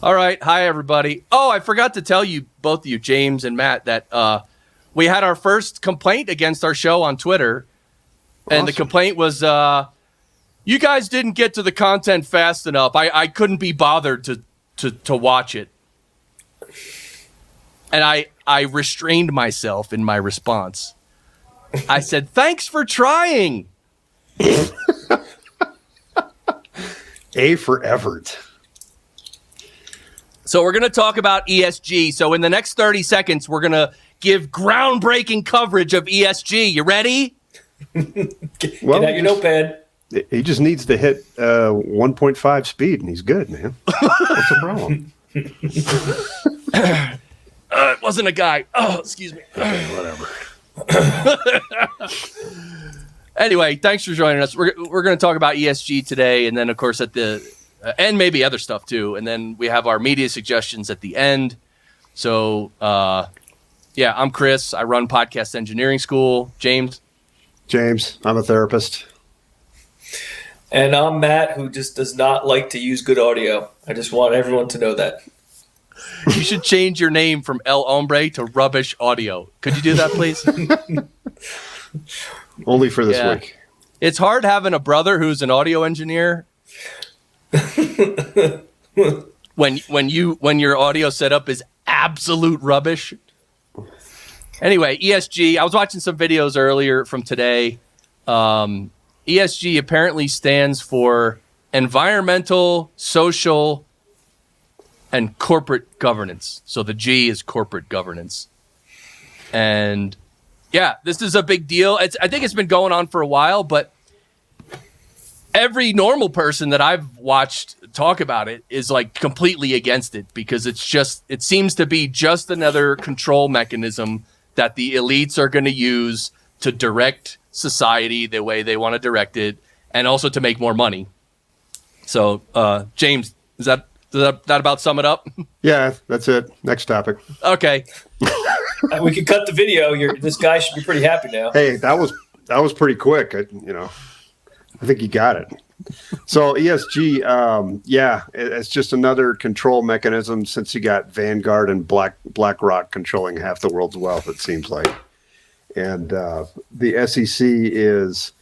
All right. Hi, everybody. Oh, I forgot to tell you, both of you, James and Matt, that we had our first complaint against our show on Twitter. And awesome. The complaint was, you guys didn't get to the content fast enough. I couldn't be bothered to watch it. And I restrained myself in my response. I said, thanks for trying. A for effort. So we're going to talk about ESG. So in the next 30 seconds, we're going to give groundbreaking coverage of ESG. You ready? Get out your notepad. He just needs to hit 1.5 speed, and he's good, man. What's the problem? It wasn't a guy. Oh, excuse me. Whatever. Anyway, thanks for joining us. We're going to talk about ESG today, and then, of course, at the and maybe other stuff too. And then we have our media suggestions at the end. So, I'm Chris. I run Podcast Engineering School. James, I'm a therapist. And I'm Matt, who just does not like to use good audio. I just want everyone to know that. You should change your name from El Hombre to Rubbish Audio. Could you do that, please? Only for this week. It's hard having a brother who's an audio engineer. when your audio setup is absolute rubbish. Anyway, ESG. I was watching some videos earlier from today. ESG apparently stands for environmental, social, and corporate governance. So the G is corporate governance. And this is a big deal. I think it's been going on for a while, but every normal person that I've watched talk about it is like completely against it because it seems to be just another control mechanism that the elites are going to use to direct society the way they want to direct it and also to make more money. So, James, does that about sum it up? Yeah, that's it. Next topic. Okay. We can cut the video. This guy should be pretty happy now. Hey, that was pretty quick. I think you got it. So ESG, it's just another control mechanism since you got Vanguard and BlackRock controlling half the world's wealth, it seems like. And the SEC is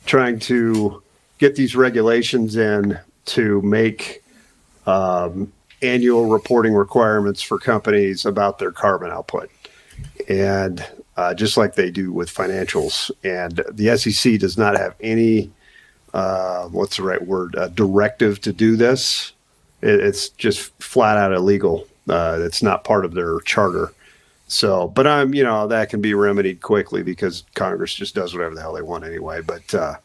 trying to get these regulations in to make annual reporting requirements for companies about their carbon output. And just like they do with financials. And the SEC does not have any directive to do this. It's just flat out illegal. It's not part of their charter. So, but that can be remedied quickly because Congress just does whatever the hell they want anyway. But so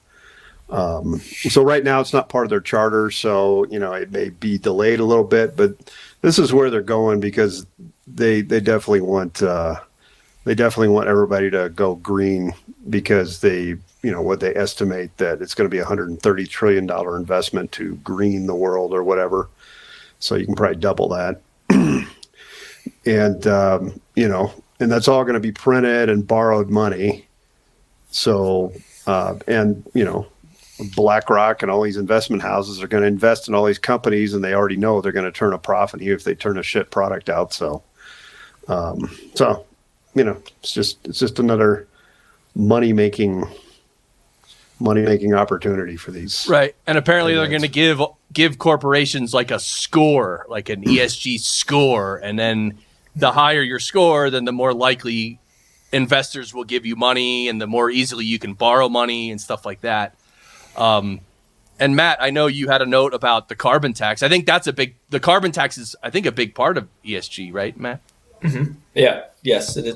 right now it's not part of their charter. So, it may be delayed a little bit, but this is where they're going because they definitely want everybody to go green because what they estimate that it's going to be $130 trillion investment to green the world or whatever. So you can probably double that. And, and that's all going to be printed and borrowed money. So, BlackRock and all these investment houses are going to invest in all these companies and they already know they're going to turn a profit even if they turn a shit product out. So, it's just another money-making opportunity for these. Right. And apparently they're going to give corporations like a score, like an ESG score. And then the higher your score, then the more likely investors will give you money and the more easily you can borrow money and stuff like that. And Matt, I know you had a note about the carbon tax. I think the carbon tax is, I think, a big part of ESG, right, Matt? Mm-hmm. Yeah. Yes. And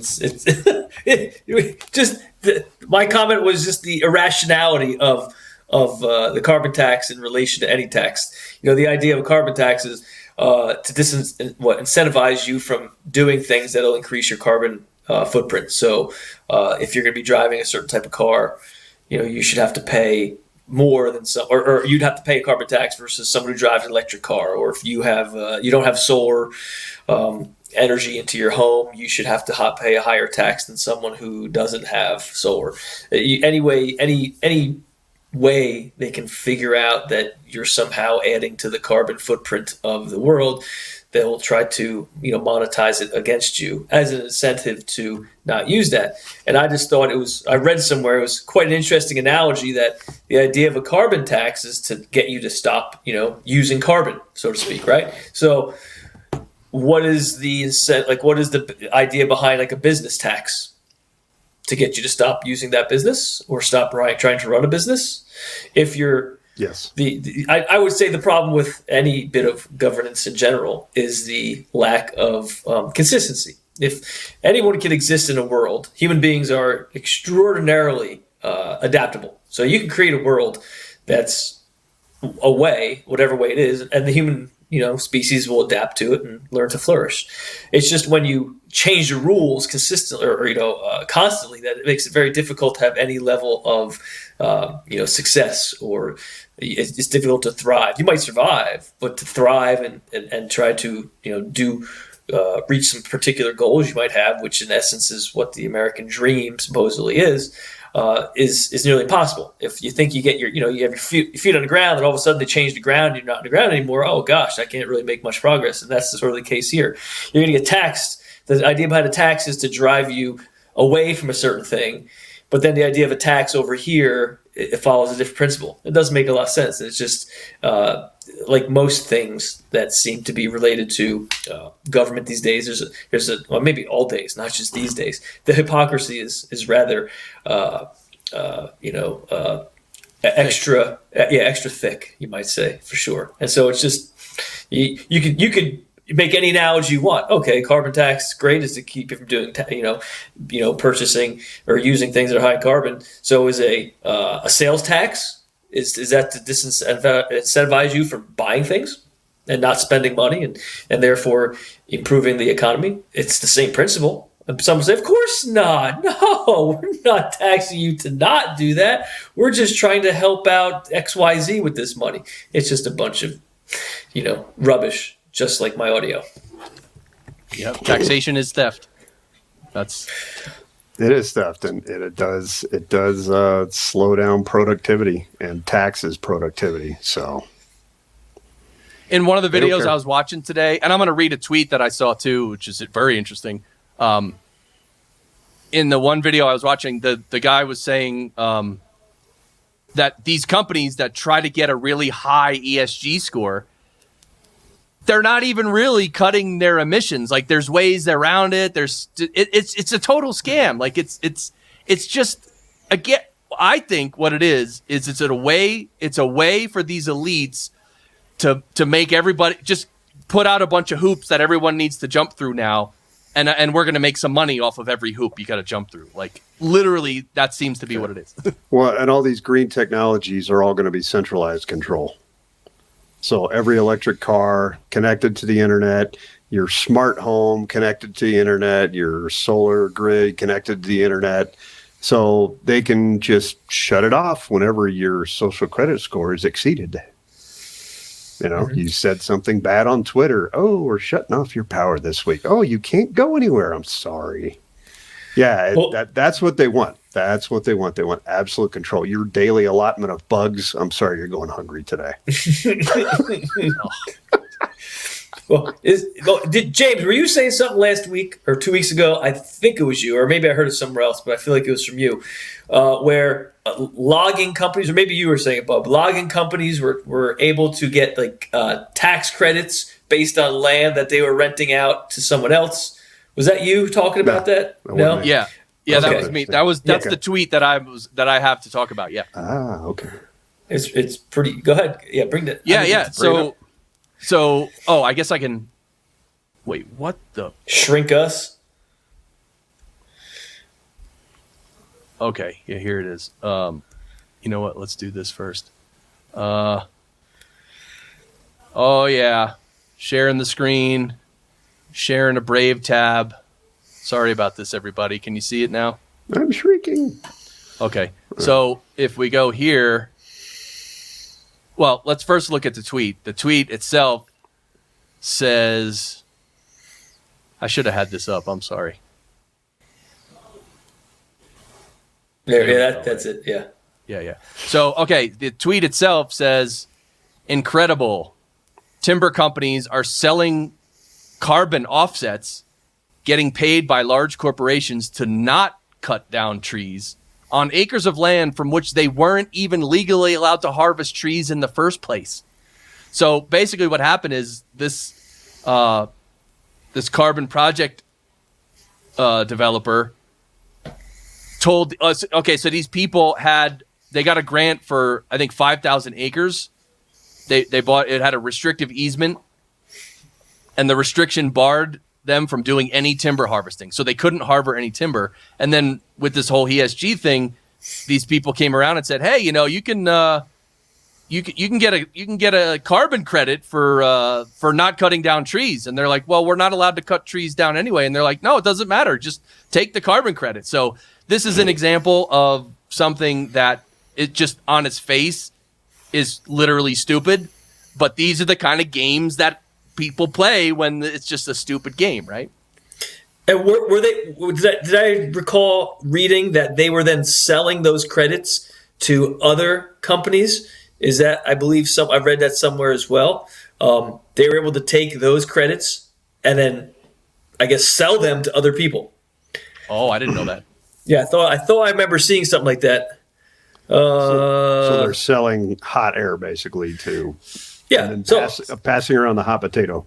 my comment was just the irrationality of the carbon tax in relation to any tax. The idea of a carbon tax is to incentivize you from doing things that'll increase your carbon footprint. So if you're going to be driving a certain type of car, you should have to pay more than some, or you'd have to pay a carbon tax versus someone who drives an electric car. Or if you don't have solar energy into your home, you should have to pay a higher tax than someone who doesn't have solar. Anyway, any way they can figure out that you're somehow adding to the carbon footprint of the world, they'll try to, monetize it against you as an incentive to not use that. And I just thought I read somewhere, it was quite an interesting analogy that the idea of a carbon tax is to get you to stop, using carbon, so to speak, right? So what is the idea behind like a business tax? To get you to stop using that business or stop trying to run a business? If you're Yes. I would say the problem with any bit of governance in general is the lack of consistency. If anyone can exist in a world, human beings are extraordinarily adaptable. So you can create a world that's a way, whatever way it is, and the human species will adapt to it and learn to flourish. It's just when you change the rules consistently or constantly that it makes it very difficult to have any level of success, or it's difficult to thrive. You might survive, but to thrive and try to reach some particular goals you might have, which in essence is what the American dream supposedly is nearly impossible. If you think you get you have your feet on the ground, and all of a sudden they change the ground, you're not on the ground anymore. Oh gosh, I can't really make much progress, and that's sort of the case here. You're going to get taxed. The idea behind a tax is to drive you away from a certain thing, but then the idea of a tax over here, it follows a different principle. It doesn't make a lot of sense. It's just like most things that seem to be related to government these days. Well, maybe all days, not just these days. The hypocrisy is rather, extra thick, you might say, for sure. And so it's just you could make any analogy you want. Okay, carbon tax, great, is to keep you from doing, purchasing or using things that are high carbon. So is a sales tax, is that to disincentivize you from buying things and not spending money and therefore improving the economy? It's the same principle. And some will say, of course not. No, we're not taxing you to not do that. We're just trying to help out XYZ with this money. It's just a bunch of, rubbish. Just like my audio. Yep. Taxation is theft. It is theft, and it does slow down productivity and taxes productivity. So, in one of the videos I was watching today, and I'm going to read a tweet that I saw too, which is very interesting. In the one video I was watching, the guy was saying that these companies that try to get a really high ESG score, they're not even really cutting their emissions. Like there's ways around it. It's a total scam. Like it's just, again, I think what it is it's a way for these elites to make everybody just put out a bunch of hoops that everyone needs to jump through now. And we're going to make some money off of every hoop you got to jump through. Like literally that seems to be what it is. Well, and all these green technologies are all going to be centralized control. So every electric car connected to the internet, your smart home connected to the internet, your solar grid connected to the internet. So they can just shut it off whenever your social credit score is exceeded. You said something bad on Twitter. Oh, we're shutting off your power this week. Oh, you can't go anywhere. I'm sorry. Yeah, that's what they want. That's what they want. They want absolute control. Your daily allotment of bugs. I'm sorry, you're going hungry today. James, were you saying something last week or 2 weeks ago? I think it was you, or maybe I heard it somewhere else, but I feel like it was from you, where logging companies, or maybe you were saying it, Bob, logging companies were able to get tax credits based on land that they were renting out to someone else. Was that you talking about that? No? Yeah. Yeah, okay. That was me. That's the tweet that I have to talk about. Yeah. Ah, okay. It's pretty. Go ahead. Yeah, bring that. Yeah. So I guess I can. Wait, what the? Shrink us. Okay. Yeah, here it is. You know what? Let's do this first. Oh yeah, sharing the screen, sharing a Brave tab. Sorry about this, everybody. Can you see it now? I'm shrieking. Okay. So if we go here, well, let's first look at the tweet. The tweet itself says, I should have had this up. I'm sorry. That's it. Yeah. Yeah. So, okay, the tweet itself says, incredible. Timber companies are selling carbon offsets, getting paid by large corporations to not cut down trees on acres of land from which they weren't even legally allowed to harvest trees in the first place. So basically what happened is this carbon project developer told us, okay, so these people they got a grant for, I think, 5,000 acres. They bought, it had a restrictive easement, and the restriction barred them from doing any timber harvesting. So they couldn't harbor any timber. And then with this whole ESG thing, these people came around and said, hey, you can get a carbon credit for not cutting down trees. And they're like, well, we're not allowed to cut trees down anyway. And they're like, no, it doesn't matter. Just take the carbon credit. So this is an example of something that it just on its face is literally stupid. But these are the kind of games that people play when it's just a stupid game, right? And were they? Did I recall reading that they were then selling those credits to other companies? Is that, I believe, I've read that somewhere as well. They were able to take those credits and then, I guess, sell them to other people. Oh, I didn't know that. Yeah, I thought I remember seeing something like that. So they're selling hot air basically too. Yeah, and then passing around the hot potato.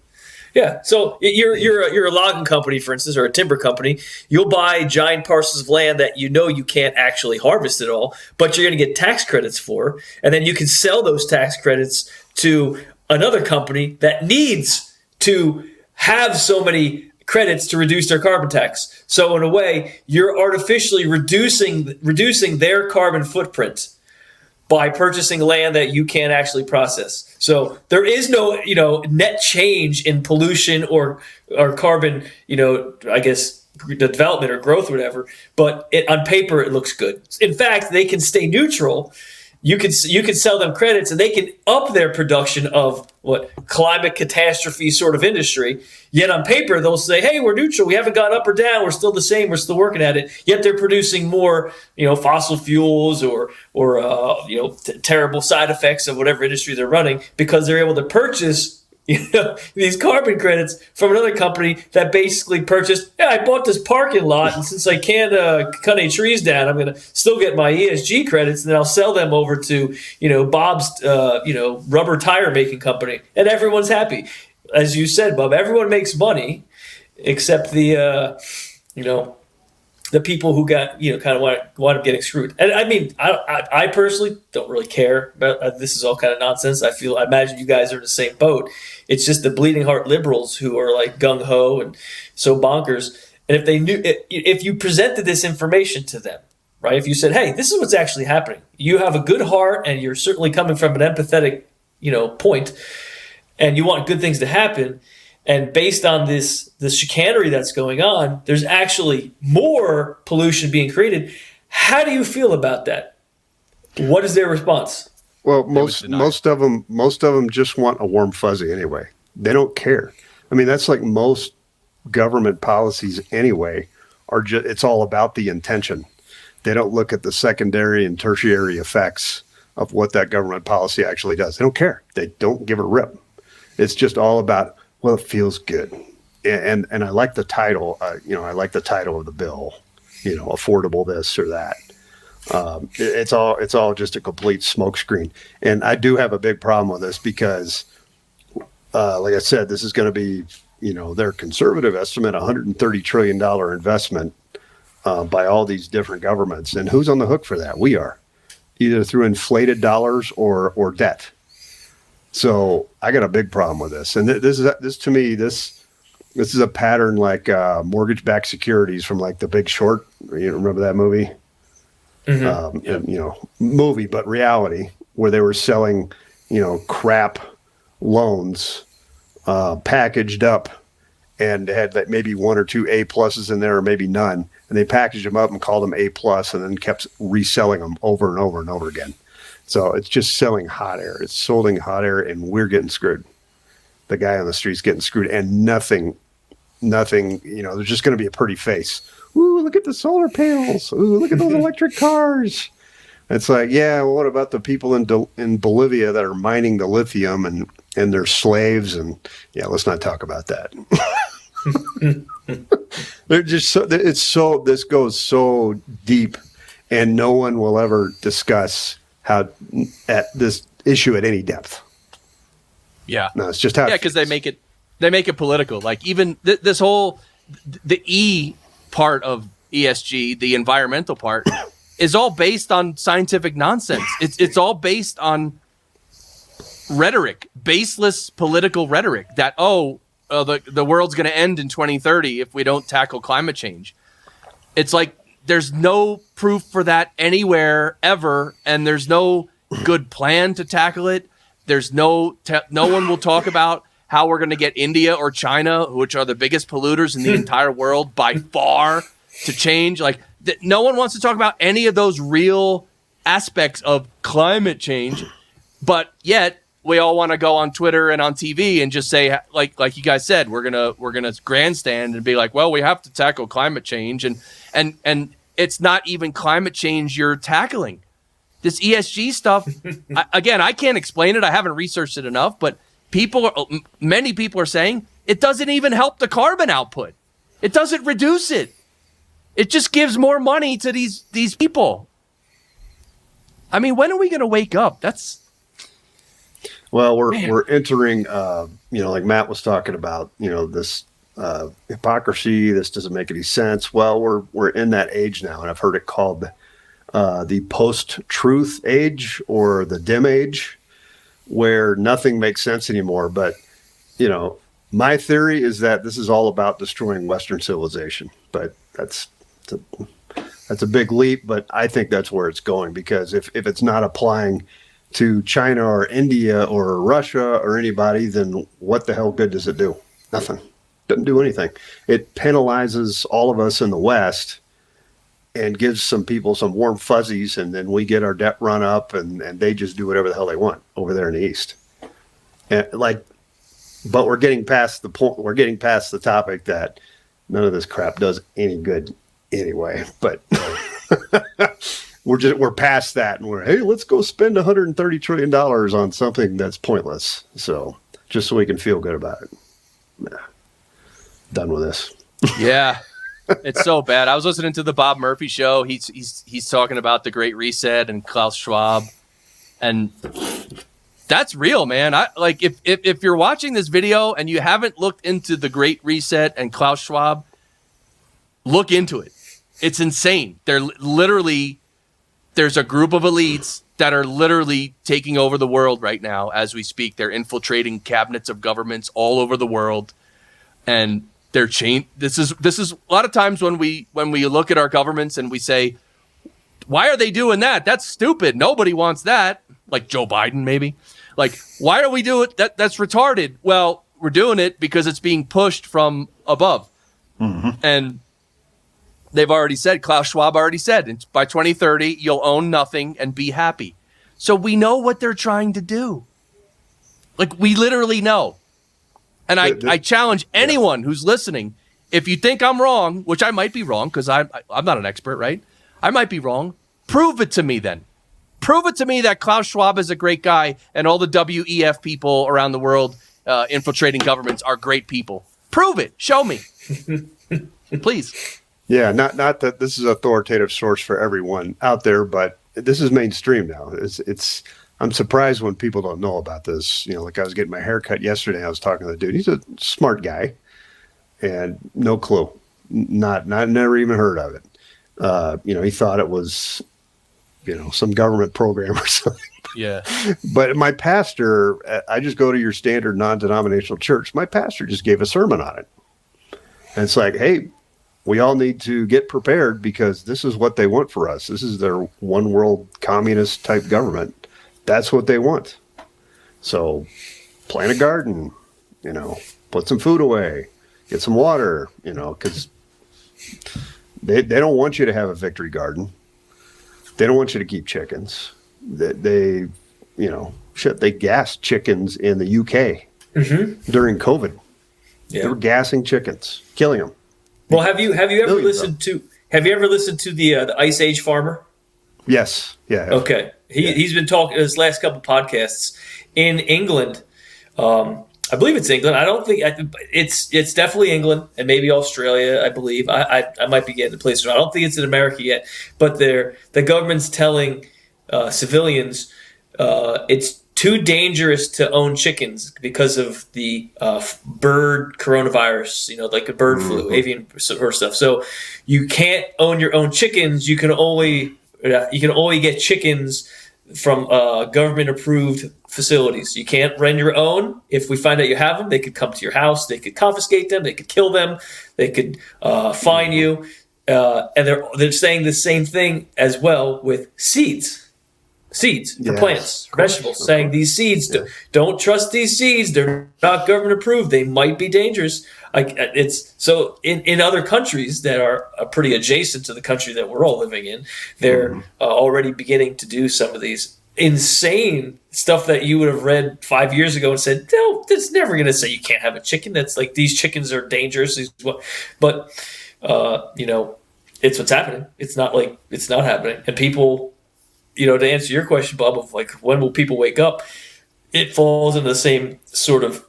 Yeah, so you're a logging company, for instance, or a timber company. You'll buy giant parcels of land that you can't actually harvest at all, but you're going to get tax credits for, and then you can sell those tax credits to another company that needs to have so many credits to reduce their carbon tax. So in a way, you're artificially reducing their carbon footprint by purchasing land that you can't actually process. So there is no, net change in pollution or carbon, I guess, development or growth or whatever. But on paper, it looks good. In fact, they can stay neutral. You can sell them credits, and they can up their production of climate catastrophe sort of industry. Yet on paper, they'll say, "Hey, we're neutral. We haven't gone up or down. We're still the same. We're still working at it." Yet they're producing more, fossil fuels or terrible side effects of whatever industry they're running because they're able to purchase these carbon credits from another company that basically purchased, I bought this parking lot, and since I can't cut any trees down, I'm going to still get my ESG credits, and then I'll sell them over to, Bob's, rubber tire making company, and everyone's happy. As you said, Bob, everyone makes money except the people who got, kind of wind up getting screwed. And I mean, I personally don't really care about this. Is all kind of nonsense. I imagine you guys are in the same boat. It's just the bleeding heart liberals who are like gung ho and so bonkers. And if you presented this information to them, right? If you said, "Hey, this is what's actually happening. You have a good heart, and you're certainly coming from an empathetic, point, and you want good things to happen." And based on the chicanery that's going on, there's actually more pollution being created. How do you feel about that? What is their response? Well, most of them just want a warm fuzzy anyway. They don't care. I mean, that's like most government policies anyway. It's all about the intention. They don't look at the secondary and tertiary effects of what that government policy actually does. They don't care. They don't give a rip. It's just all about, well, it feels good. And I like the title, I like the title of the bill, affordable this or that. It's all just a complete smokescreen. And I do have a big problem with this because, like I said, this is going to be, their conservative estimate, $130 trillion investment by all these different governments. And who's on the hook for that? We are, either through inflated dollars or debt. So I got a big problem with this. And this is a pattern like mortgage-backed securities from like The Big Short. You remember that movie? Mm-hmm. Movie, but reality, where they were selling, crap loans packaged up and had like maybe one or two A pluses in there or maybe none. And they packaged them up and called them A plus and then kept reselling them over and over and over again. So it's just selling hot air. It's sold hot air, and we're getting screwed. The guy on the street's getting screwed, and nothing, there's just going to be a pretty face. Ooh, look at the solar panels. Ooh, look at those electric cars. It's like, yeah, well, what about the people in Bolivia that are mining the lithium and they're slaves? And yeah, let's not talk about that. They're just this goes so deep, and no one will ever discuss at this issue at any depth. Yeah. No, it's just how. Yeah, because they make it political. Like even this whole the E part of ESG, the environmental part, is all based on scientific nonsense. It's all based on rhetoric, baseless political rhetoric that the world's going to end in 2030 if we don't tackle climate change. It's like there's no proof for that anywhere ever, and there's no good plan to tackle it. There's no one will talk about how we're going to get India or China, which are the biggest polluters in the entire world by far, to change. Like no one wants to talk about any of those real aspects of climate change, but yet we all want to go on Twitter and on TV and just say, like you guys said, we're gonna grandstand and be like, well, we have to tackle climate change, and it's not even climate change you're tackling. This ESG stuff, I can't explain it. I haven't researched it enough, but many people are saying it doesn't even help the carbon output. It doesn't reduce it. It just gives more money to these people. I mean, when are we going to wake up? Well, we're entering, like Matt was talking about, this hypocrisy. This doesn't make any sense. Well, we're in that age now, and I've heard it called the post-truth age or the dim age, where nothing makes sense anymore. But, my theory is that this is all about destroying Western civilization. But that's a big leap, but I think that's where it's going, because if it's not applying to China or India or Russia or anybody, then what the hell good does it do? Nothing. Doesn't do anything. It penalizes all of us in the West and gives some people some warm fuzzies, and then we get our debt run up, and they just do whatever the hell they want over there in the East. But we're getting past the point. We're getting past the topic that none of this crap does any good anyway. But we're past that, and hey, let's go spend $130 trillion on something that's pointless. So just so we can feel good about it. Nah, done with this. Yeah. It's so bad. I was listening to the Bob Murphy show. He's talking about the Great Reset and Klaus Schwab, and that's real, man. If you're watching this video and you haven't looked into the Great Reset and Klaus Schwab, look into it. It's insane. There's a group of elites that are literally taking over the world right now as we speak. They're infiltrating cabinets of governments all over the world, and they're changed. This is a lot of times when we look at our governments and we say, why are they doing that? That's stupid. Nobody wants that. Like Joe Biden, maybe. Like, why are we doing that? That's retarded. Well, we're doing it because it's being pushed from above. Mm-hmm. And they've already said, Klaus Schwab already said, by 2030, you'll own nothing and be happy. So we know what they're trying to do. Like, we literally know. And I challenge anyone who's listening, if you think I'm wrong, which I might be wrong, because I'm not an expert, right? I might be wrong. Prove it to me then. Prove it to me that Klaus Schwab is a great guy and all the WEF people around the world infiltrating governments are great people. Prove it. Show me. Please. Yeah, not that this is an authoritative source for everyone out there, but this is mainstream now. I'm surprised when people don't know about this. Like I was getting my hair cut yesterday. I was talking to the dude. He's a smart guy, and no clue. Never even heard of it. He thought it was, some government program or something. Yeah. But my pastor, I just go to your standard non-denominational church. My pastor just gave a sermon on it. And it's like, hey, we all need to get prepared because this is what they want for us. This is their one world communist type government. That's what they want. So plant a garden, put some food away, get some water, because they don't want you to have a victory garden. They don't want you to keep chickens. They gassed chickens in the UK during COVID. Yeah. They were gassing chickens, killing them. Well, have you ever listened to the Ice Age farmer? Yes. Yeah. Okay. He's been talking his last couple podcasts in England. I believe it's England. I don't think it's definitely England and maybe Australia. I believe I might be getting the place wrong. I don't think it's in America yet. But the government's telling civilians it's too dangerous to own chickens because of the bird coronavirus. Like a bird flu, avian stuff. So you can't own your own chickens. You can only get chickens from government-approved facilities. You can't rent your own. If we find out you have them, they could come to your house. They could confiscate them. They could kill them. They could fine you. And they're saying the same thing as well with seeds for plants, for vegetables, saying these seeds, don't trust these seeds. They're not government approved. They might be dangerous. So in other countries that are pretty adjacent to the country that we're all living in, they're already beginning to do some of these insane stuff that you would have read 5 years ago and said, no, that's never going to say you can't have a chicken. That's like, these chickens are dangerous. But it's what's happening. It's not like it's not happening. And people, to answer your question, Bob, of like, when will people wake up? It falls into the same sort of,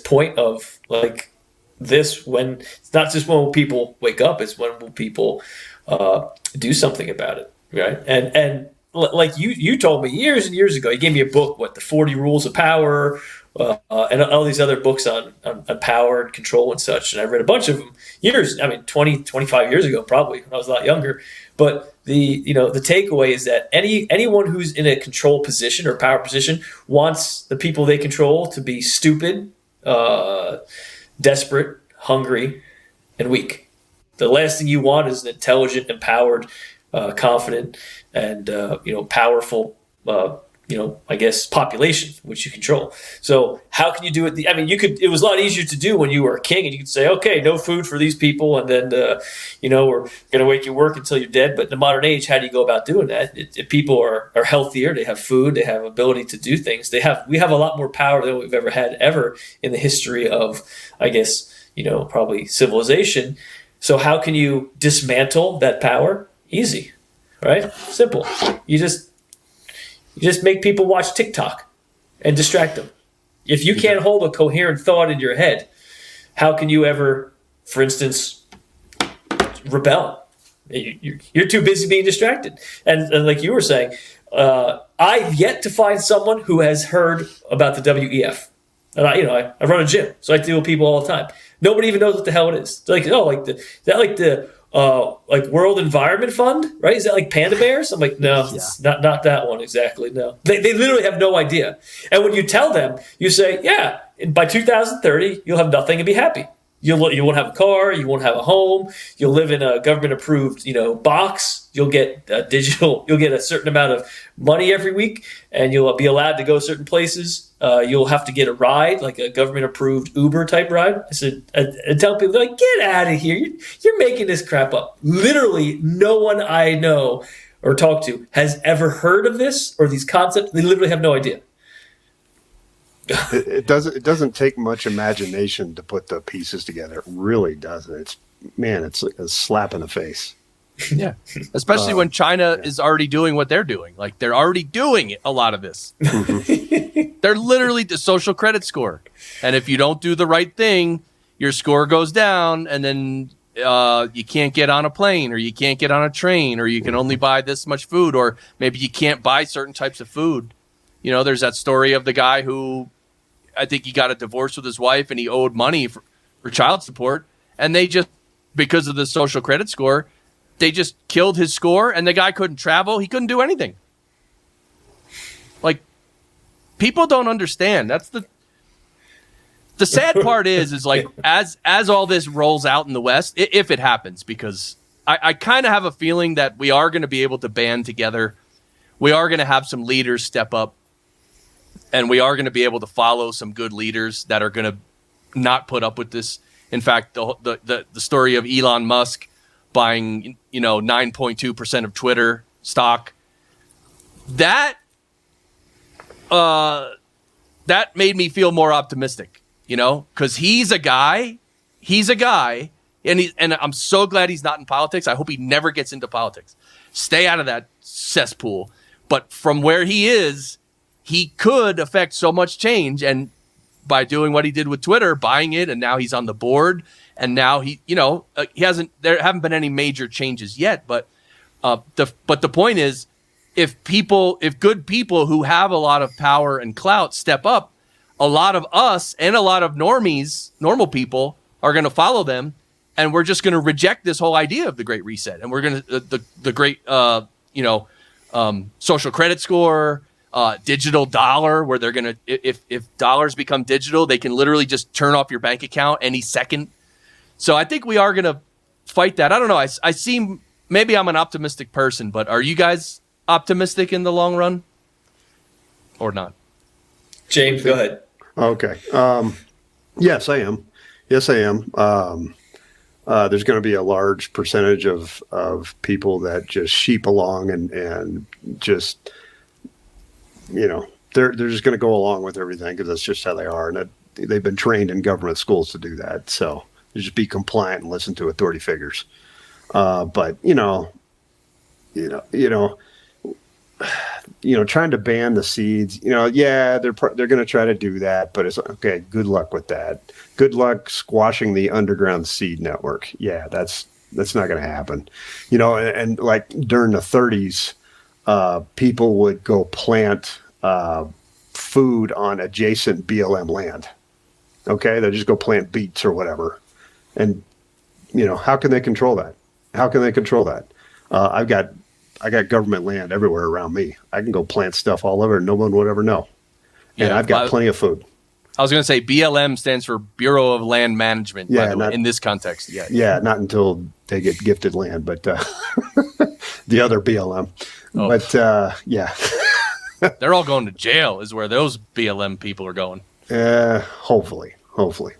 point of like this, when it's not just when will people wake up, it's when will people do something about it, right? And like you told me years and years ago, you gave me a book, the 40 Rules of Power, and all these other books on power and control and such. And I read a bunch of them 20, 25 years ago, probably when I was a lot younger. But the takeaway is that anyone who's in a control position or power position wants the people they control to be stupid, desperate, hungry, and weak. The last thing you want is an intelligent, empowered, confident, and powerful population which you control. So how can you do it? It was a lot easier to do when you were a king, and you could say, okay, no food for these people, and then we're going to make you work until you're dead. But in the modern age, how do you go about doing that? If people are healthier, they have food, they have ability to do things. We have a lot more power than we've ever had in the history of, probably civilization. So how can you dismantle that power? Easy, right? Simple. You just make people watch TikTok and distract them. If you can't hold a coherent thought in your head, how can you ever, for instance, rebel? You're too busy being distracted. And like you were saying, I've yet to find someone who has heard about the WEF. And I run a gym, so I deal with people all the time. Nobody even knows what the hell it is. They're like, is that like the World Environment Fund, right? Is that like panda bears? I'm like, no, it's not that one exactly. No, they literally have no idea. And when you tell them, you say, yeah, by 2030, you'll have nothing and be happy. You won't have a car. You won't have a home. You'll live in a government-approved, box. You'll get You'll get a certain amount of money every week, and you'll be allowed to go certain places. You'll have to get a ride, like a government-approved Uber type ride. I said, I tell people, they're like, get out of here. You're making this crap up. Literally, no one I know or talk to has ever heard of this or these concepts. They literally have no idea. It doesn't take much imagination to put the pieces together. It really doesn't. It's like a slap in the face. Yeah, especially when China is already doing what they're doing. Like, they're already doing a lot of this. They're literally the social credit score, and if you don't do the right thing, your score goes down, and then you can't get on a plane, or you can't get on a train, or you can only buy this much food, or maybe you can't buy certain types of food. There's that story of the guy who, I think he got a divorce with his wife, and he owed money for child support, and they just, because of the social credit score, they just killed his score, and the guy couldn't travel. He couldn't do anything. Like, people don't understand. That's the sad part is like, as all this rolls out in the West, if it happens, because I kind of have a feeling that we are going to be able to band together. We are going to have some leaders step up, and we are going to be able to follow some good leaders that are going to not put up with this. In fact, the story of Elon Musk buying 9.2% of Twitter stock, that made me feel more optimistic, because he's a guy, and I'm so glad he's not in politics. I hope he never gets into politics. stay out of that cesspool. But from where he is, he could affect so much change. And by doing what he did with Twitter, buying it, and now he's on the board, and now there haven't been any major changes yet. But the point is, if good people who have a lot of power and clout step up, a lot of us and a lot of normal people are going to follow them, and we're just going to reject this whole idea of the Great Reset, and we're going to the great social credit score, digital dollar, where they're going to if dollars become digital, they can literally just turn off your bank account any second. So I think we are going to fight that. I don't know. I seem, maybe I'm an optimistic person, but are you guys optimistic in the long run or not? James, go ahead. Okay. Yes, I am. Yes, I am. There's going to be a large percentage of people that just sheep along and just, they're just going to go along with everything because that's just how they are. And they've been trained in government schools to do that. So just be compliant and listen to authority figures. But trying to ban the seeds, they're going to try to do that, but it's okay. Good luck with that. Good luck squashing the underground seed network. Yeah, that's not going to happen. And like during the 30s, people would go plant food on adjacent BLM land. Okay, they just go plant beets or whatever. And how can they control that? I got government land everywhere around me. I can go plant stuff all over and no one would ever know. And I've got plenty of food. I was going to say BLM stands for Bureau of Land Management, by the way, in this context. Yeah. Yeah, not until they get gifted land, but the other BLM. Oh. But yeah. They're all going to jail is where those BLM people are going. Hopefully.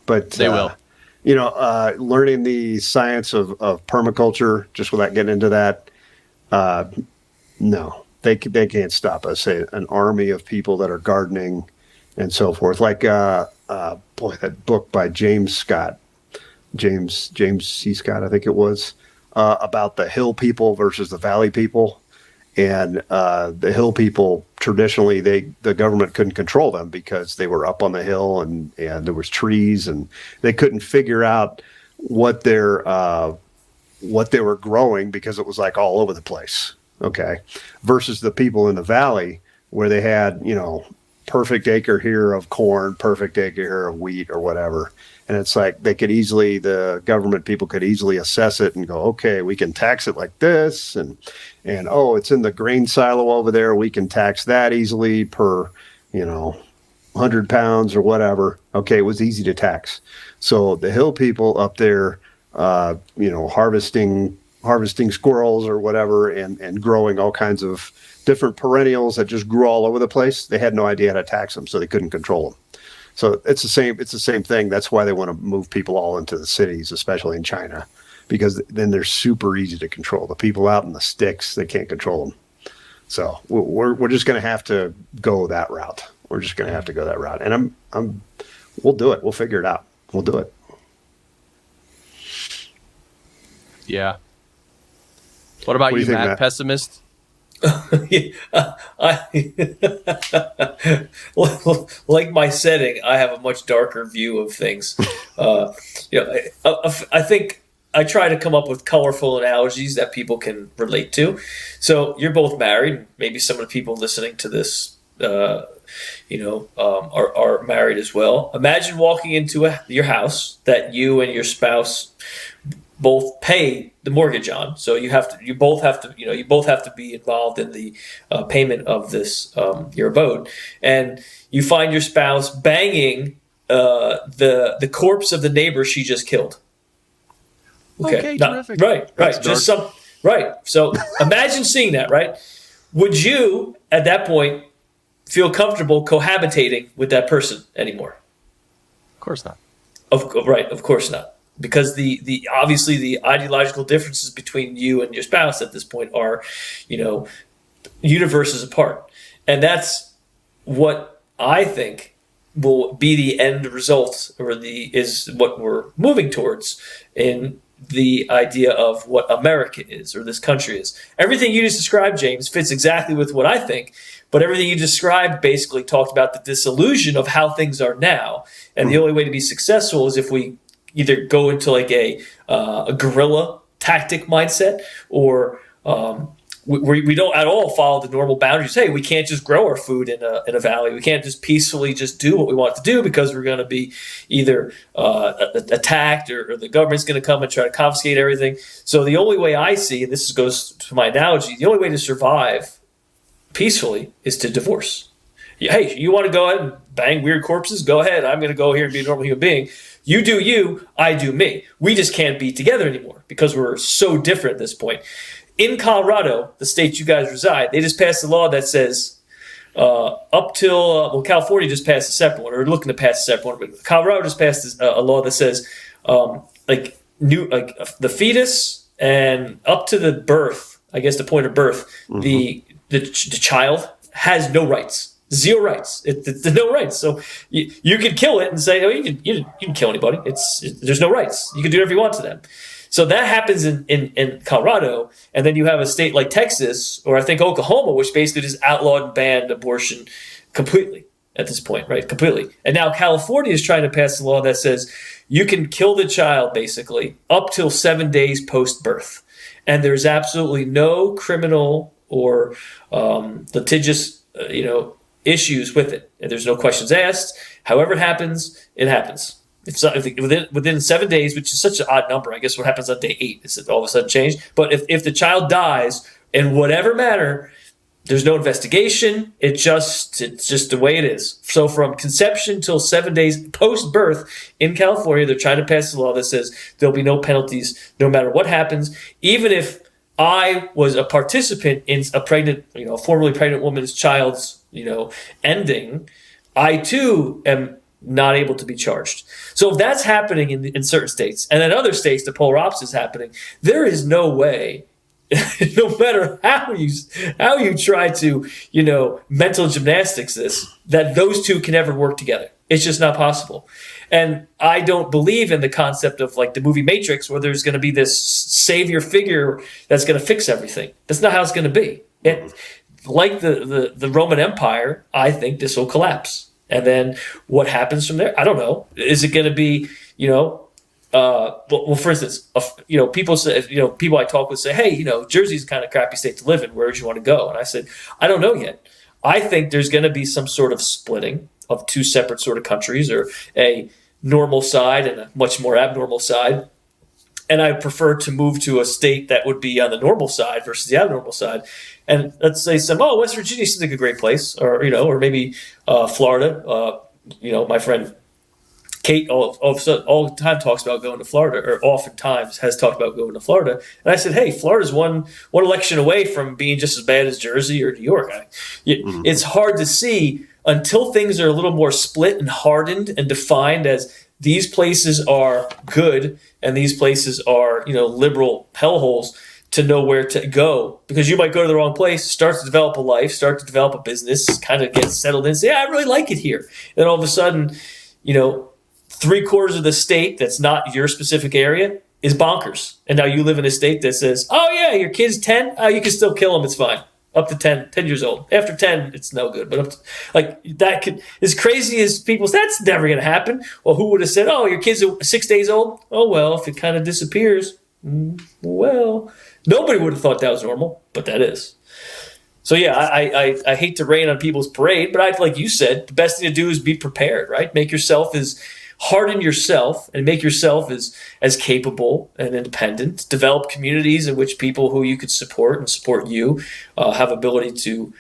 But they will. Learning the science of permaculture, just without getting into that, no, they can't stop us. An army of people that are gardening and so forth. Like, that book by James C. Scott, I think it was, about the hill people versus the valley people. And the hill people, traditionally, the government couldn't control them because they were up on the hill and there was trees, and they couldn't figure out what they were growing because it was like all over the place. Okay, versus the people in the valley where they had perfect acre here of corn, perfect acre here of wheat or whatever. And it's like the government people could easily assess it and go, okay, we can tax it like this. And it's in the grain silo over there. We can tax that easily per, 100 pounds or whatever. Okay, it was easy to tax. So the hill people up there, harvesting squirrels or whatever and growing all kinds of different perennials that just grew all over the place. They had no idea how to tax them, so they couldn't control them. So it's the same thing. That's why they want to move people all into the cities, especially in China, because then they're super easy to control. The people out in the sticks, they can't control them. So we're just going to have to go that route. And we'll do it. We'll figure it out. We'll do it. Yeah. What about you, Matt? Pessimist? Like my setting, I have a much darker view of things. I think I try to come up with colorful analogies that people can relate to. So you're both married. Maybe some of the people listening to this, are married as well. Imagine walking into your house that you and your spouse both pay the mortgage on. So you both have to be involved in the payment of this your abode, and you find your spouse banging the corpse of the neighbor she just killed. Okay, terrific. Right. Right. So imagine seeing that. Right. Would you at that point feel comfortable cohabitating with that person anymore? Of course not. Of course not. Because the obviously the ideological differences between you and your spouse at this point are, universes apart. And that's what I think will be the end result, is what we're moving towards in the idea of what America is or this country is. Everything you just described, James, fits exactly with what I think, but everything you described basically talked about the disillusion of how things are now. And the only way to be successful is if we either go into like a guerrilla tactic mindset, or we don't at all follow the normal boundaries. Hey, we can't just grow our food in a valley. We can't just peacefully just do what we want to do because we're going to be either attacked or the government's going to come and try to confiscate everything. So the only way I see, and this goes to my analogy, the only way to survive peacefully is to divorce. Hey, you want to go ahead and bang weird corpses? Go ahead. I'm going to go here and be a normal human being. You do you, I do me. We just can't be together anymore because we're so different at this point. In Colorado, the state you guys reside, they just passed a law that says up till California just passed a separate one, or looking to pass a separate one. But Colorado just passed a law that says the fetus and up to the birth, I guess the point of birth, the child has no rights. Zero rights. There's no rights. So you could kill it and say, oh, you can kill anybody. There's no rights. You can do whatever you want to them. So that happens in Colorado, and then you have a state like Texas, or I think Oklahoma, which basically just outlawed and banned abortion completely at this point, right? Completely. And now California is trying to pass a law that says you can kill the child basically up till 7 days post-birth. And there's absolutely no criminal or litigious, issues with it. And there's no questions asked. However it happens, it happens. If within 7 days, which is such an odd number, I guess what happens on day 8 is it all of a sudden changed. But if the child dies in whatever manner, there's no investigation. It's just the way it is. So from conception till 7 days post-birth in California, they're trying to pass a law that says there'll be no penalties no matter what happens, even if I was a participant in a pregnant, a formerly pregnant woman's child's, ending, I too am not able to be charged. So if that's happening in certain states, and in other states the polar opposite is happening, there is no way, no matter how you try to, mental gymnastics this, that those two can ever work together. It's just not possible. And I don't believe in the concept of like the movie Matrix, where there's going to be this savior figure that's going to fix everything. That's not how it's going to be. Like the Roman Empire, I think this will collapse. And then what happens from there? I don't know. Is it going to be, for instance, people say, people I talk with say, hey, Jersey's kind of crappy state to live in. Where would you want to go? And I said, I don't know yet. I think there's going to be some sort of splitting of two separate sort of countries, or a normal side and a much more abnormal side. And I prefer to move to a state that would be on the normal side versus the abnormal side. And let's say West Virginia seems like a great place, or maybe Florida. My friend Kate all the time talks about going to Florida, or oftentimes has talked about going to Florida. And I said, hey, Florida's one election away from being just as bad as Jersey or New York. It's hard to see until things are a little more split and hardened and defined as these places are good and these places are, liberal hellholes, to know where to go. Because you might go to the wrong place, start to develop a life, start to develop a business, kind of get settled in, say, I really like it here. And all of a sudden, 3/4 of the state that's not your specific area is bonkers. And now you live in a state that says, oh yeah, your kid's 10, you can still kill him, it's fine. Up to 10 years old. After 10, it's no good. But that could, as crazy as people say, that's never going to happen. Well, who would have said, oh, your kid's 6 days old? Oh, well, if it kind of disappears, well, nobody would have thought that was normal, but that is. So, yeah, I hate to rain on people's parade, but like you said, the best thing to do is be prepared, right? Harden yourself and make yourself as capable and independent. Develop communities in which people who you could support and support you have ability to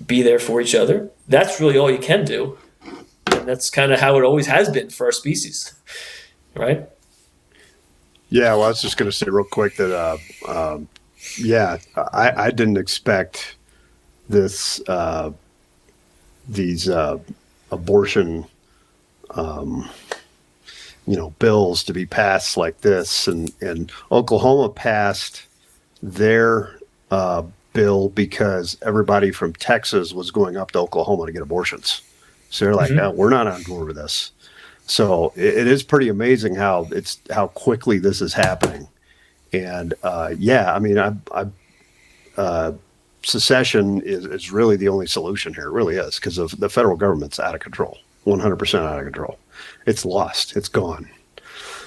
be there for each other. That's really all you can do. And that's kind of how it always has been for our species, right? Yeah, well, I was just going to say real quick that, I didn't expect these abortion bills to be passed like this, and Oklahoma passed their bill because everybody from Texas was going up to Oklahoma to get abortions. So they're like, no, we're not on board with this. So it is pretty amazing how quickly this is happening. And I mean, secession is really the only solution here. It really is, because of the federal government's out of control, 100% out of control. It's lost. It's gone.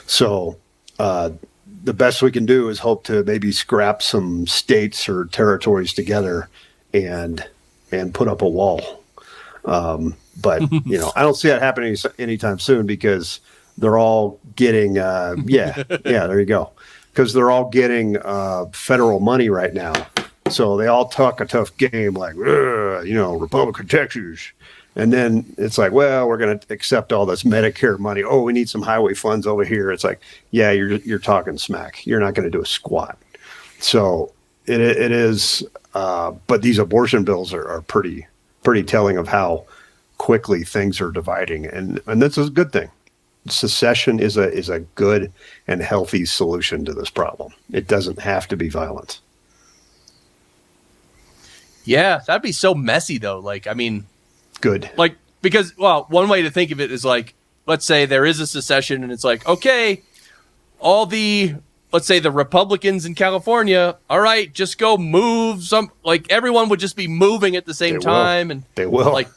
So the best we can do is hope to maybe scrap some states or territories together and put up a wall. But I don't see that happening anytime soon, because they're all getting there you go, because they're all getting federal money right now. So they all talk a tough game, like Republican Texas, and then it's like, well, we're going to accept all this Medicare money. Oh, we need some highway funds over here. It's like, yeah, you're talking smack. You're not going to do a squat. So it is. But these abortion bills are pretty telling of how quickly things are dividing, and this is a good thing. Secession is a good and healthy solution to this problem. It doesn't have to be violent. Yeah, that'd be so messy though. Like, I mean, good. Like, because, well, one way to think of it is like, let's say there is a secession and it's like, okay, let's say the Republicans in California, all right, just go move some, like everyone would just be moving at the same time. And they will. Like,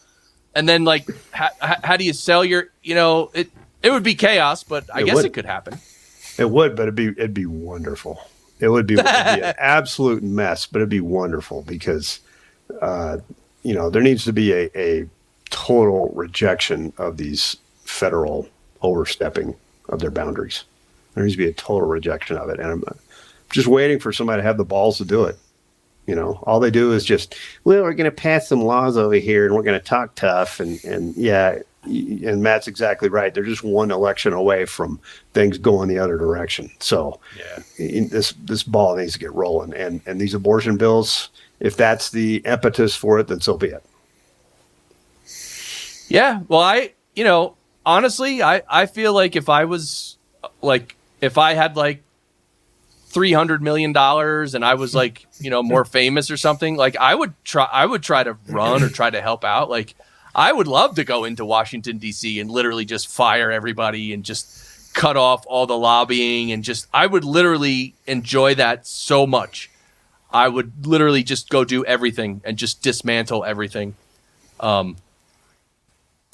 and then like, how do you sell your, it would be chaos, but I guess it could happen. It would, but it'd be wonderful. It'd be an absolute mess, but it'd be wonderful, because, there needs to be a total rejection of these federal overstepping of their boundaries. There needs to be a total rejection of it. And I'm just waiting for somebody to have the balls to do it. All they do is just, well, we're going to pass some laws over here and we're going to talk tough. And Matt's exactly right. They're just one election away from things going the other direction. So this ball needs to get rolling. And these abortion bills, if that's the impetus for it, then so be it. Yeah. Well, honestly, I feel like if I had like $300 million and I was like, more famous or something, like I would try to run or try to help out. Like, I would love to go into Washington, D.C. and literally just fire everybody and just cut off all the lobbying, and I would literally enjoy that so much. I would literally just go do everything and just dismantle everything. Now,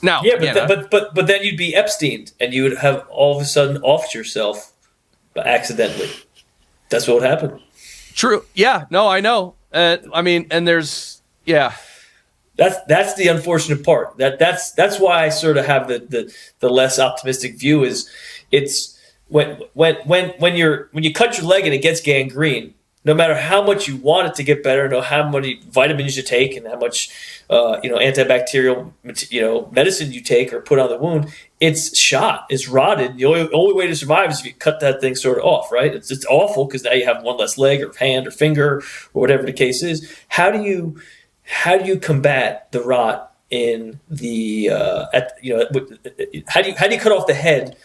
but then you'd be Epstein, and you would have all of a sudden offed yourself accidentally. That's what would happen. True. Yeah. No, I know. And there's That's the unfortunate part. That's why I sort of have the less optimistic view. Is it's when you cut your leg and it gets gangrene. No matter how much you want it to get better, no how many vitamins you take and how much antibacterial medicine you take or put on the wound, it's shot, it's rotted. The only way to survive is if you cut that thing sort of off, right? It's awful, because now you have one less leg or hand or finger or whatever the case is. How do you combat the rot in the how do you cut off the head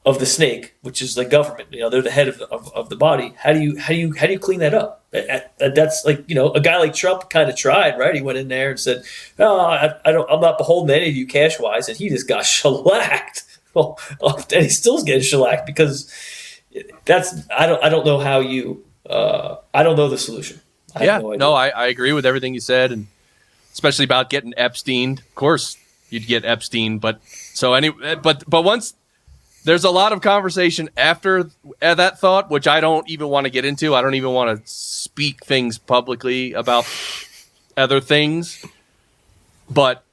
of the snake, which is the government? They're the head of the body. How do you clean that up? That's like, a guy like Trump kind of tried, right? He went in there and said, "Oh, I'm not beholden to any of you cash wise," and he just got shellacked. Well, and he still getting shellacked, because I don't know how you I don't know the solution. I agree with everything you said, and especially about getting Epsteined. Of course, you'd get Epstein, but once. There's a lot of conversation after that thought, which I don't even want to get into. I don't even want to speak things publicly about other things. But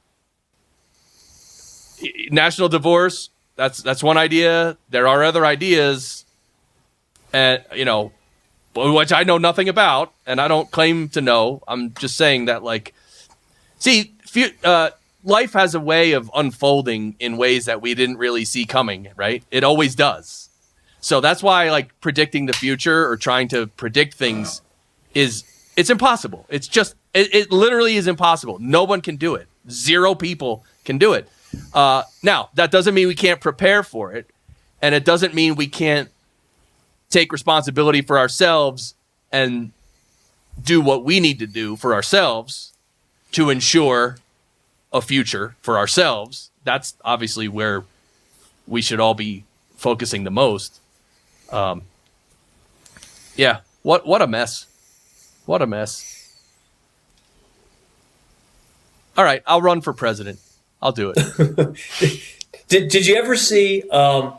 national divorce, that's one idea. There are other ideas, and which I know nothing about, and I don't claim to know. I'm just saying that, life has a way of unfolding in ways that we didn't really see coming, right? It always does. So that's why predicting the future or trying to predict things it's impossible. It's just, it literally is impossible. No one can do it. 0 people can do it. Now, that doesn't mean we can't prepare for it. And it doesn't mean we can't take responsibility for ourselves and do what we need to do for ourselves to ensure a future for ourselves. That's obviously where we should all be focusing the most. Yeah, what a mess. What a mess. All right, I'll run for president. I'll do it. Did you ever see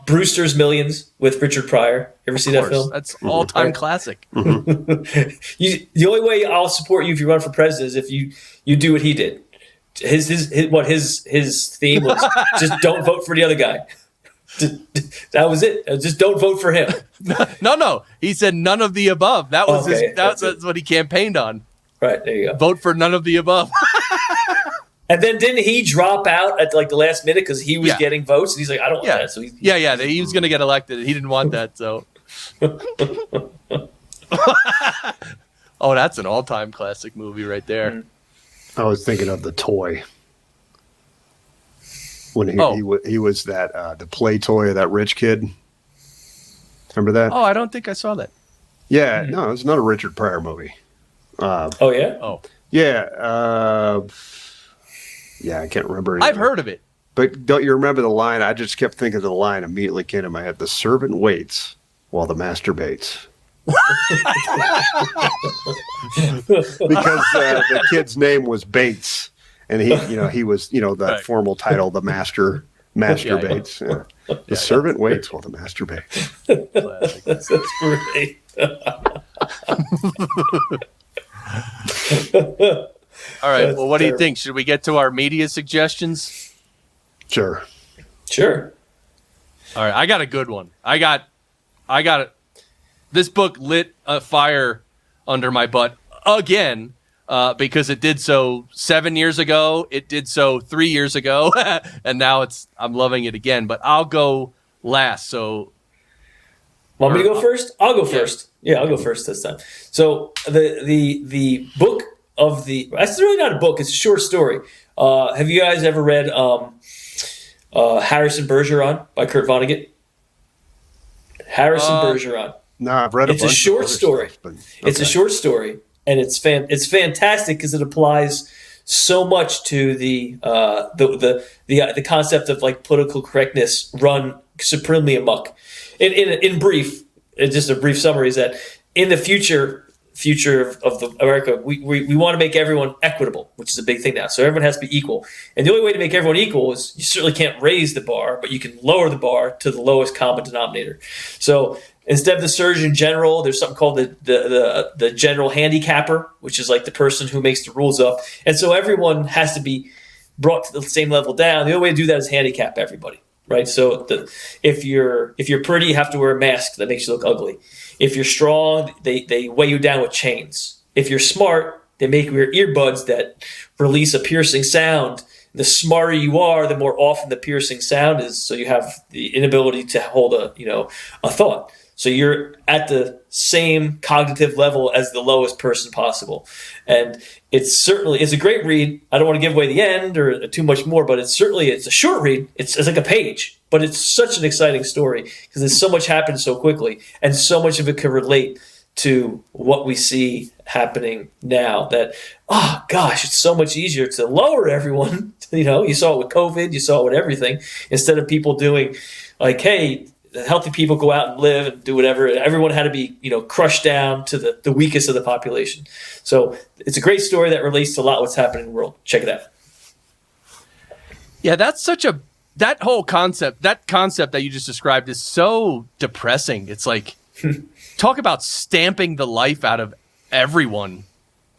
Brewster's Millions with Richard Pryor? Ever see that film? That's all-time classic. The only way I'll support you if you run for president is if you do what he did. His theme was just don't vote for the other guy. That was it. Just don't vote for him. No. He said none of the above. That was that's what he campaigned on. Right, there you go. Vote for none of the above. And then didn't he drop out at like the last minute because he was getting votes? And he's like, I don't want that. So he was going to get elected. He didn't want that. So, oh, that's an all-time classic movie right there. I was thinking of The Toy. When he was that the play toy of that rich kid. Remember that? Oh, I don't think I saw that. Yeah, no, it's not a Richard Pryor movie. Oh yeah. Oh yeah. Yeah, I can't remember. I've heard of it. But don't you remember the line? I just kept thinking of the line immediately came to my head. The servant waits while the master baits. Because the kid's name was Bates. And he was, that formal title, the master Bates. Yeah. The servant waits while the master baits. That's great. All right. Well, what do you think? Should we get to our media suggestions? Sure. All right. I got a good one. I got it. This book lit a fire under my butt again. Because it did so 7 years ago, it did so 3 years ago, and now I'm loving it again. But I'll go last. So, want me to go first? I'll go first. Yeah, I'll go first this time. So the book of it's really not a book; it's a short story. Have you guys ever read Harrison Bergeron by Kurt Vonnegut? Harrison Bergeron. No, I've read it. It's a short story. It's a short story. And it's fantastic because it applies so much to the concept of like political correctness run supremely amok. In brief, just a brief summary is that in the future of America, we want to make everyone equitable, which is a big thing now. So everyone has to be equal, and the only way to make everyone equal is you certainly can't raise the bar, but you can lower the bar to the lowest common denominator. So instead of the Surgeon General, there's something called the General Handicapper, which is like the person who makes the rules up. And so everyone has to be brought to the same level down. The only way to do that is handicap everybody, right? So if you're pretty, you have to wear a mask that makes you look ugly. If you're strong, they weigh you down with chains. If you're smart, they make you wear earbuds that release a piercing sound. The smarter you are, the more often the piercing sound is. So you have the inability to hold a thought. So you're at the same cognitive level as the lowest person possible. And it's a great read. I don't want to give away the end or too much more, but it's a short read. It's like a page, but it's such an exciting story because there's so much happens so quickly and so much of it can relate to what we see happening now that, oh gosh, it's so much easier to lower everyone. You saw it with COVID, you saw it with everything, instead of people doing like, hey, healthy people go out and live and do whatever. Everyone had to be, crushed down to the weakest of the population. So it's a great story that relates to a lot of what's happening in the world. Check it out. Yeah, that whole concept that you just described is so depressing. It's like, talk about stamping the life out of everyone.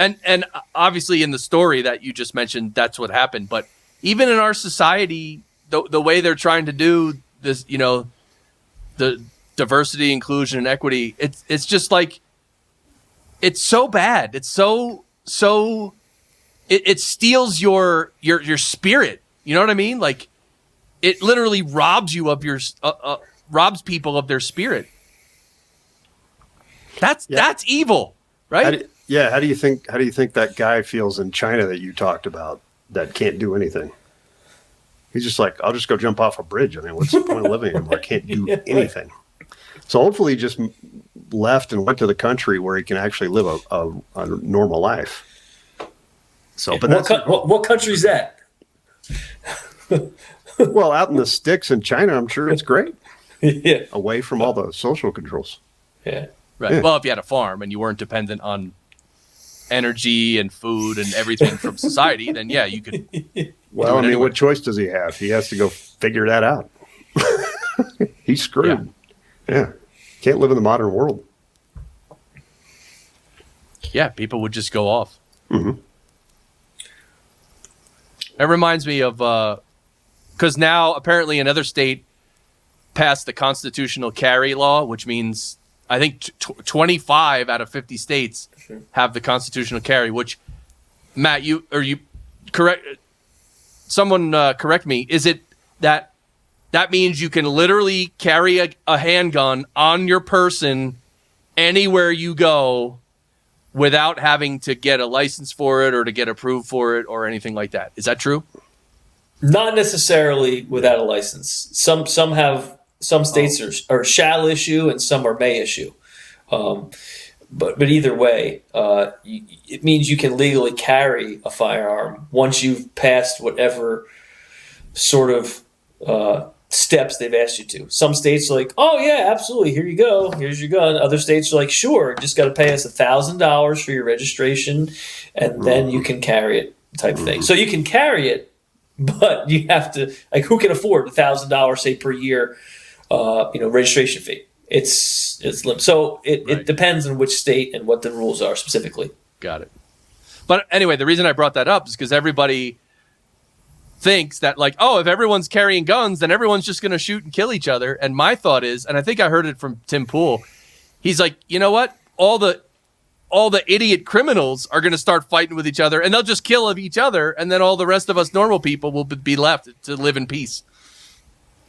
And obviously in the story that you just mentioned, that's what happened. But even in our society, the way they're trying to do this, the diversity, inclusion, and equity, it's just like, it's so bad. It's so it steals your spirit. You know what I mean? Like, it literally robs you of robs people of their spirit. That's evil, right? How do you think that guy feels in China that you talked about that can't do anything? He's just like, I'll just go jump off a bridge. I mean, what's the point of living anymore? I can't do anything. So hopefully he just left and went to the country where he can actually live a normal life. So, but what country is that? Well, out in the sticks in China, I'm sure it's great. Yeah. Away from all the social controls. Yeah. Right. Yeah. Well, if you had a farm and you weren't dependent on energy and food and everything from society, then yeah, you could. Well, I mean, anyway. what choice does he have? He has to go figure that out. He's screwed. Yeah. Can't live in the modern world. Yeah, people would just go off. Mm-hmm. It reminds me of because now apparently another state passed the constitutional carry law, which means I think 25 out of 50 states have the constitutional carry. Which, Matt, you correct? Someone correct me. Is it that means you can literally carry a handgun on your person anywhere you go without having to get a license for it or to get approved for it or anything like that? Is that true? Not necessarily without a license. Some states are shall issue and some are may issue. But either way, it means you can legally carry a firearm once you've passed whatever sort of steps they've asked you to. Some states are like, oh yeah, absolutely, here you go, here's your gun. Other states are like, sure, just got to pay us $1,000 for your registration, and then you can carry it, type thing. So you can carry it, but you have to, like, who can afford $1,000 say per year, registration fee? It's so it depends on which state and what the rules are specifically. Got it. But anyway, the reason I brought that up is because everybody thinks that, like, oh, if everyone's carrying guns, then everyone's just going to shoot and kill each other. And my thought is, and I think I heard it from Tim Pool, he's like, you know what? All the idiot criminals are going to start fighting with each other, and they'll just kill each other, and then all the rest of us normal people will be left to live in peace.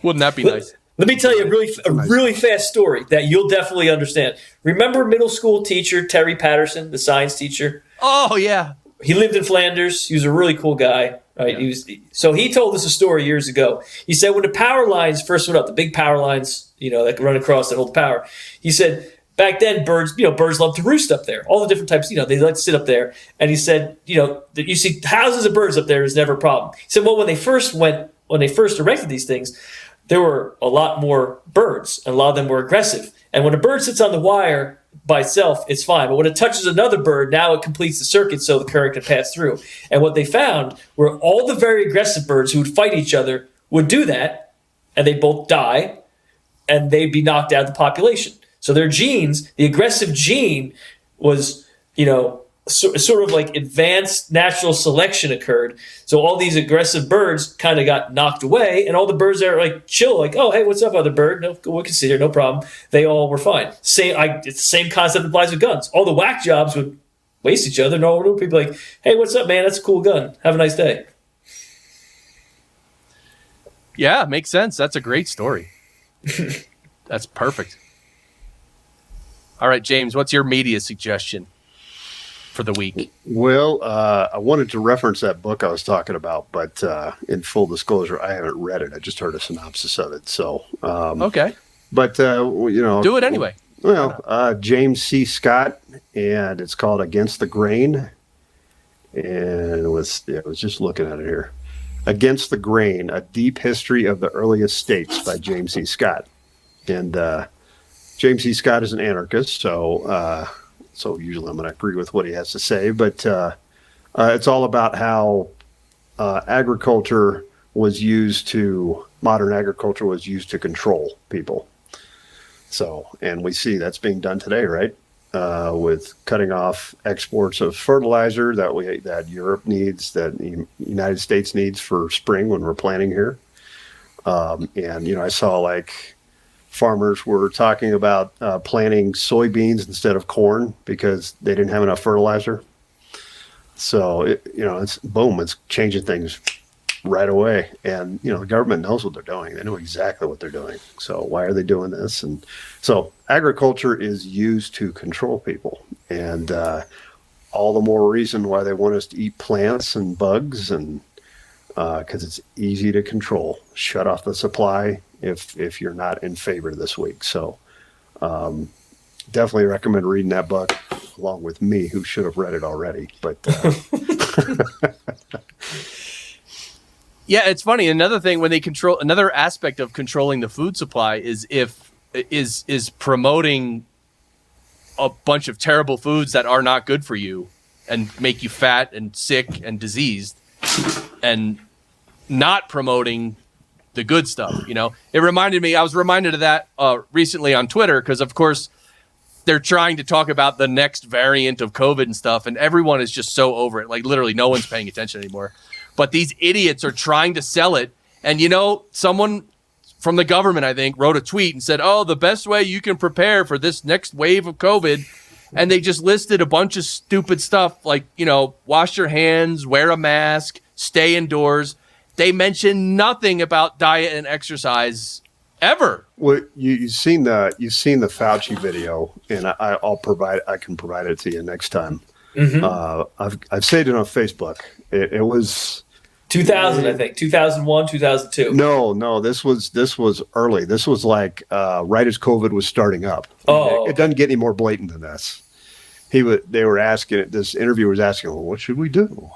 Wouldn't that be nice? Let me tell you a really fast story that you'll definitely understand. Remember middle school teacher Terry Patterson, the science teacher? Oh, yeah. He lived in Flanders. He was a really cool guy. Right? Yeah. He told us a story years ago. He said when the power lines first went up, the big power lines, that run across that hold the power. He said back then birds love to roost up there. All the different types, they like to sit up there. And he said, that you see thousands of birds up there is never a problem. He said, well, when they first erected these things, there were a lot more birds, and a lot of them were aggressive. And when a bird sits on the wire by itself, it's fine. But when it touches another bird, now it completes the circuit so the current can pass through. And what they found were all the very aggressive birds who would fight each other would do that, and they'd both die, and they'd be knocked out of the population. So their genes, the aggressive gene was, sort of like advanced natural selection occurred. So all these aggressive birds kind of got knocked away, and all the birds that are like chill, like, oh, hey, what's up, other bird? No, we can sit here, no problem. They all were fine. It's the same concept applies with guns. All the whack jobs would waste each other, and all people like, hey, what's up, man? That's a cool gun. Have a nice day. Yeah, makes sense. That's a great story. That's perfect. All right, James, what's your media suggestion for the week? Well, I wanted to reference that book I was talking about, but in full disclosure, I haven't read it. I just heard a synopsis of it. So, okay. But, do it anyway. Well, James C. Scott, and it's called Against the Grain. And I was just looking at it here. Against the Grain, A Deep History of the Earliest States by James C. Scott. And James C. Scott is an anarchist, so usually I'm going to agree with what he has to say. But it's all about how modern agriculture was used to control people. So, and we see that's being done today, right? With cutting off exports of fertilizer that Europe needs, that the United States needs for spring when we're planting here. And I saw like farmers were talking about planting soybeans instead of corn because they didn't have enough fertilizer. So it's changing things right away. And the government knows what they're doing. They know exactly what they're doing. So why are they doing this? And so agriculture is used to control people, and all the more reason why they want us to eat plants and bugs, and because it's easy to control. Shut off the supply if you're not in favor this week. So definitely recommend reading that book along with me, who should have read it already. But Yeah, it's funny. Another thing when they control, another aspect of controlling the food supply is promoting a bunch of terrible foods that are not good for you and make you fat and sick and diseased, and not promoting the good stuff. It reminded me, I was reminded of that recently on Twitter, because of course they're trying to talk about the next variant of COVID and stuff, and everyone is just so over it. Like literally no one's paying attention anymore. But these idiots are trying to sell it. And someone from the government, I think, wrote a tweet and said, oh, the best way you can prepare for this next wave of COVID. And they just listed a bunch of stupid stuff like, wash your hands, wear a mask, stay indoors. They mentioned nothing about diet and exercise ever. Well, you've seen the Fauci video, and I can provide it to you next time. Mm-hmm. I've saved it on Facebook. It was 2000, I think 2001, 2002. No, this was early. This was like right as COVID was starting up. Oh, it doesn't get any more blatant than this. This interviewer was asking, well, what should we do?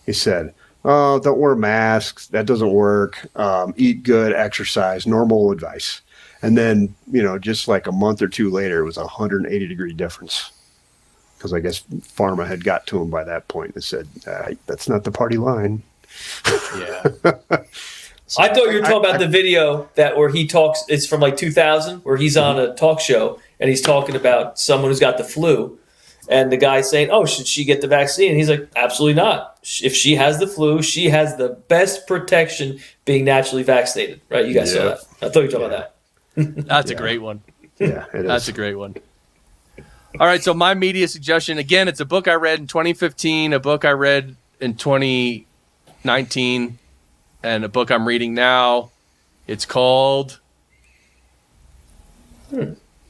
He said, oh, don't wear masks. That doesn't work. Eat good, exercise, normal advice. And then, just like a month or two later, it was a 180-degree difference. Because I guess pharma had got to him by that point and said, that's not the party line. Yeah. I thought you were talking about the video where he talks, it's from like 2000, where he's on a talk show and he's talking about someone who's got the flu. And the guy's saying, oh, should she get the vaccine? And he's like, absolutely not. If she has the flu, she has the best protection being naturally vaccinated. Right? You guys saw that. I thought you were talking about that. That's a great one. Yeah, it is. That's a great one. All right, so my media suggestion, again, it's a book I read in 2015, a book I read in 2019, and a book I'm reading now. It's called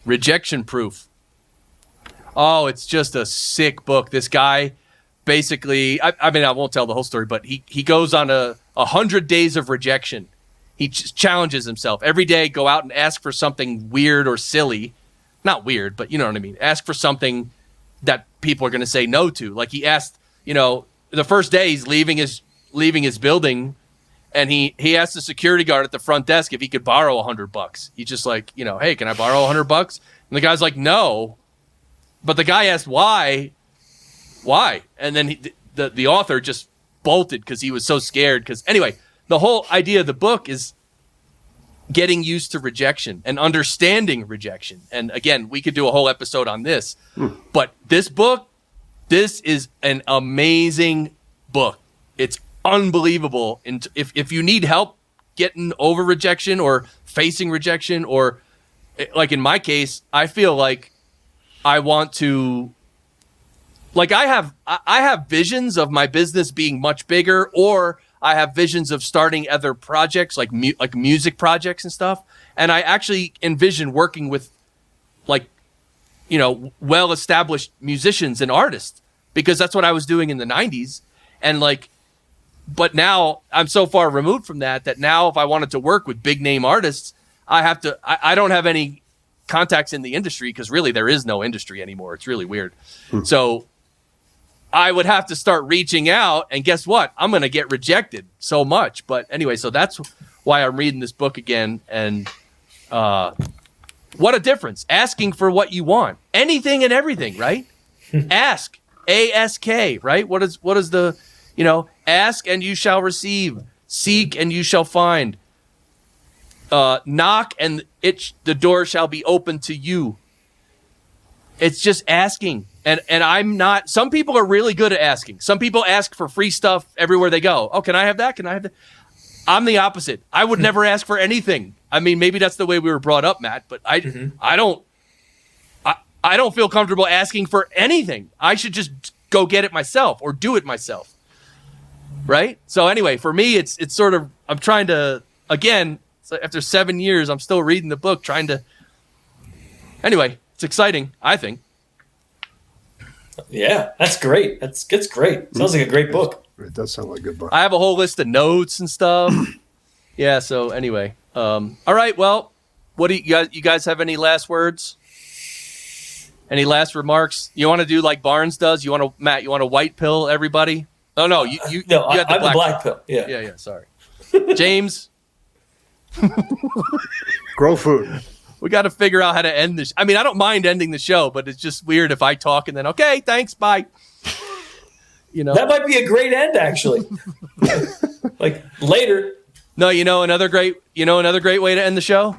Rejection Proof. Oh, it's just a sick book. This guy basically, I mean, I won't tell the whole story, but he goes on 100 days of rejection. He challenges himself every day, go out and ask for something weird or silly. Not weird, but you know what I mean. Ask for something that people are going to say no to. Like he asked, the first day he's leaving his building, and he asked the security guard at the front desk if he could borrow $100. He's just like, hey, can I borrow $100? And the guy's like, no. But the guy asked why, and then the author just bolted because he was so scared. Because anyway, the whole idea of the book is getting used to rejection and understanding rejection. And again, we could do a whole episode on this. But this is an amazing book. It's unbelievable. And if you need help getting over rejection or facing rejection, or like in my case, I feel like I want to, like I have visions of my business being much bigger, or I have visions of starting other projects like music projects and stuff. And I actually envision working with well-established musicians and artists, because that's what I was doing in the 90s. And but now I'm so far removed from that now if I wanted to work with big name artists, I don't have any contacts in the industry, because really there is no industry anymore. It's really weird. So I would have to start reaching out, and guess what? I'm going to get rejected so much. But anyway, so that's why I'm reading this book again. And what a difference. Asking for what you want. Anything and everything, right? Ask. A-S-K, right? What is the, ask and you shall receive. Seek and you shall find. Knock and the door shall be open to you. It's just asking. And I'm not, some people are really good at asking. Some people ask for free stuff everywhere they go. Oh, can I have that? Can I have that? I'm the opposite. I would never ask for anything. I mean, maybe that's the way we were brought up, Matt, but I don't feel comfortable asking for anything. I should just go get it myself or do it myself. Right? So anyway, for me, it's sort of, I'm trying to, again, so after 7 years, I'm still reading the book, trying to, anyway, it's exciting, I think. Yeah, that's great. That's great. Sounds like a great book. It does sound like a good book. I have a whole list of notes and stuff. Yeah, so anyway. All right, well, what do you guys have any last words? Any last remarks? You want to do like Barnes does? Matt, you want to white pill everybody? Oh, no, you no, got I'm the black pill. Yeah. Yeah, sorry. James, Grow food. we got to figure out how to end this. I mean, I don't mind ending the show, but it's just weird if I talk and then, okay, thanks, bye. That might be a great end, actually. Like later. No, another great way to end the show?